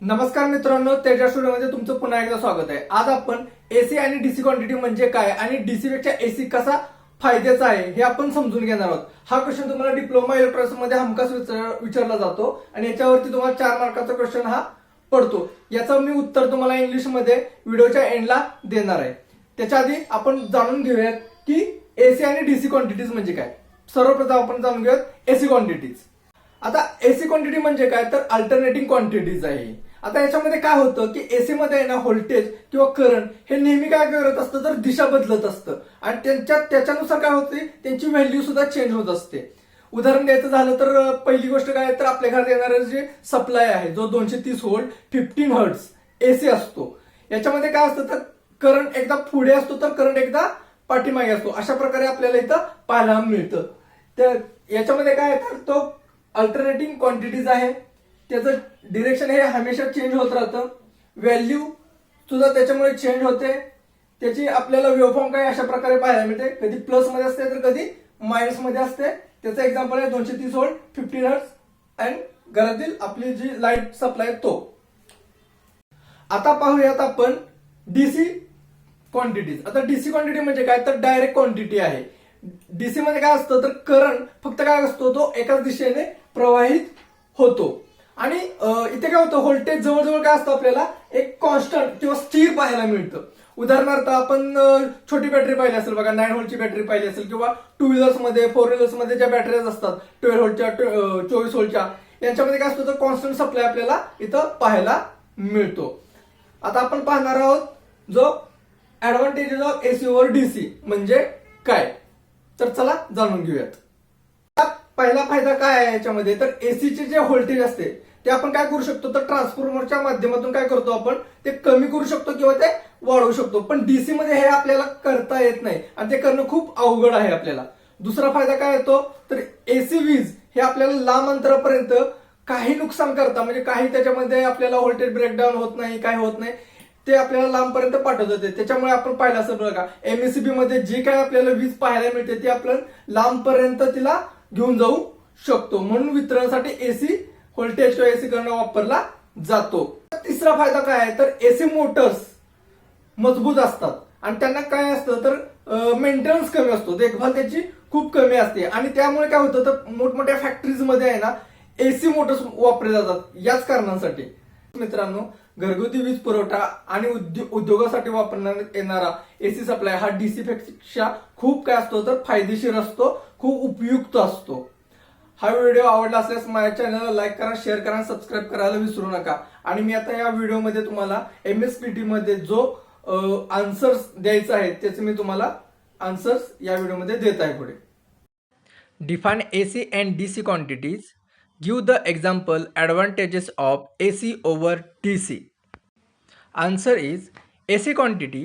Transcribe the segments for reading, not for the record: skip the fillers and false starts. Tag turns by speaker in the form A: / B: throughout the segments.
A: नमस्कार मित्रांनो, तेजा स्टुडिओमध्ये तुमचं पुन्हा एकदा स्वागत आहे। आज आपण एसी आणि डीसी क्वांटिटी म्हणजे काय आणि डीसी पेक्षा एसी कसा फायद्याचा आहे हे आपण समजून घेणार आहोत। हा क्वेश्चन तुम्हाला डिप्लोमा इलेक्ट्रॉनिक्स मध्ये हमखास विचारला जातो आणि याच्यावरती तुम्हाला 4 मार्काचा क्वेश्चन हा पडतो। याचं मी उत्तर तुम्हाला इंग्लिश मध्ये व्हिडिओच्या एंडला देणार आहे। त्याच्या आधी आपण जाणून घेऊयात की एसी आणि डीसी क्वांटिटीज म्हणजे काय। सर्वप्रथम आपण जाणून घेऊयात एसी क्वांटिटीज। आता एसी क्वांटिटी म्हणजे काय तर अल्टरनेटिंग क्वांटिटीज आहे। आता याच्यामध्ये काय होतं की एसी मध्ये आहे ना व्होल्टेज किंवा करंट हे नेहमी काय करत असतं तर दिशा बदलत असतं आणि त्याच्यानुसार काय होते त्यांची व्हॅल्यू सुद्धा चेंज होत असते। उदाहरण द्यायचं झालं तर पहिली गोष्ट काय तर आपल्या घरात येणारे जे सप्लाय आहे जो 230 व्होल्ट 15 हर्ट्ज एसी असतो। याच्यामध्ये काय असतं तर करंट एकदा पुढे असतो तर करंट एकदा पाठीमागे असतो। अशा प्रकारे आपल्याला इथं पाहायला मिळतं। तर याच्यामध्ये काय तर तो अल्टरनेटिंग क्वांटिटीज आहे, त्याचं डिरेक्शन हे हमेशा चेंज होत राहतं, व्हॅल्यू सुद्धा त्याच्यामुळे चेंज होते। त्याची आपल्याला वेव्हफॉर्म काय अशा प्रकारे पाहायला मिळते, कधी प्लस मध्ये असते तर कधी मायनस मध्ये असते। त्याचं एक्झाम्पल आहे 230 व्होल्ट 15 हर्ट्ज अँड घरातील आपली जी लाईट सप्लाय तो। आता पाहूयात आपण डीसी क्वांटिटीज। आता डीसी क्वांटिटी म्हणजे काय तर डायरेक्ट क्वांटिटी आहे। डीसी मध्ये काय असतं तर करंट फक्त काय असतो तो एकाच दिशेने प्रवाहित होतो आणि इथे काय होतं व्होल्टेज जवळजवळ काय असतं आपल्याला एक कॉन्स्टंट किंवा स्थिर पाहायला मिळतं। उदाहरणार्थ आपण छोटी बॅटरी पाहिली असेल बघा, 9 व्होल्टची बॅटरी पाहिली असेल किंवा 2 व्हीलर्स मध्ये 4 व्हीलर्स मध्ये ज्या बॅटरीज असतात 12 व्होल्टच्या 24 व्होल्टच्या, यांच्यामध्ये काय असतं तर कॉन्स्टंट सप्लाय आपल्याला इथं पाहायला मिळतो। आता आपण पाहणार आहोत जो advantages of AC over DC म्हणजे काय, तर चला जाणून घेऊयात। पहिला फायदा काय आहे याच्यामध्ये तर एसीचे जे व्होल्टेज असते ते आपण काय करू शकतो तर ट्रान्सफॉर्मरच्या माध्यमातून काय करतो आपण ते कमी करू शकतो किंवा ते वाढवू शकतो। पण डीसी मध्ये हे आपल्याला करता येत नाही आणि ते करणं खूप अवघड आहे आपल्याला। दुसरा फायदा काय येतो तर एसी वीज हे आपल्याला लांब अंतरापर्यंत काही नुकसान करता, म्हणजे काही त्याच्यामध्ये आपल्याला व्होल्टेज ब्रेकडाऊन होत नाही, काय होत नाही, ते आपल्याला लांबपर्यंत पाठवत होते। त्याच्यामुळे आपण पाहिलं असं बघा एमएससीबी मध्ये जी काय आपल्याला वीज पाहायला मिळते ती आपण लांबपर्यंत तिला घेऊन जाऊ शकतो, म्हणून वितरणासाठी एसी व्होल्टेज किंवा एसी करंट वापरला जातो। तिसरा फायदा काय आहे तर एसी मोटर्स मजबूत असतात आणि त्यांना काय असतं तर मेंटेनन्स कमी असतो, देखभाल त्याची खूप कमी असते आणि त्यामुळे काय होतं तर मोठमोठ्या फॅक्टरीज मध्ये आहे ना एसी मोटर्स वापरले जातात याच कारणांसाठी। मित्रांनो, घरगुती वीज पुरवठा आणि उद्योगासाठी वापरण्यात येणारा एसी सप्लाय हा डीसी पेक्षा खूप काय असतो तर फायदेशीर असतो, खूप उपयुक्त असतो। हा व्हिडिओ आवडला असल्यास माझ्या चॅनलला लाईक करा, शेअर करा, सबस्क्राईब करायला विसरू नका। आणि मी आता या व्हिडिओमध्ये तुम्हाला एमएसपीटी मध्ये जो आन्सर्स द्यायचा आहे त्याचे मी तुम्हाला आन्सर्स या व्हिडिओमध्ये देत आहे पुढे।
B: Define AC and DC quantities. Give the example advantages of AC over DC. Answer is AC quantity.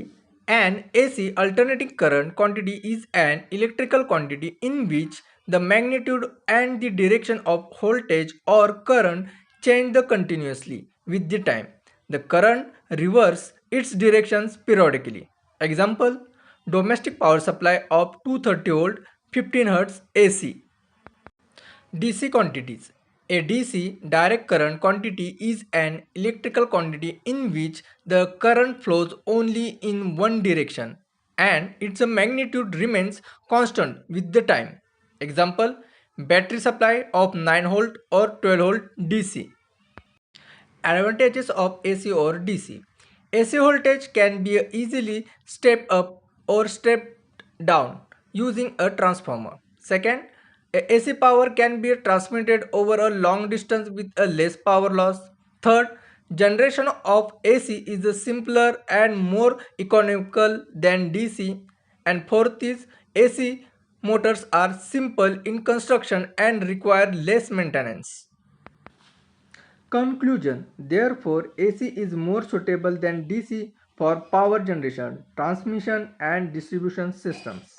B: An AC alternating current quantity is an electrical quantity in which the magnitude and the direction of voltage or current change continuously with the time. The current reverses its directions periodically. Example: domestic power supply of 230 volt 15 Hz AC. DC quantities. A DC direct current quantity is an electrical quantity in which the current flows only in one direction and its magnitude remains constant with the time. Example: battery supply of 9 volt or 12 volt DC. Advantages of AC or DC. AC voltage can be easily stepped up or stepped down using a transformer. Second, AC power can be transmitted over a long distance with a less power loss. Third, generation of AC is simpler and more economical than DC. And fourth is AC motors are simple in construction and require less maintenance. Conclusion: therefore, AC is more suitable than DC for power generation, transmission, and distribution systems.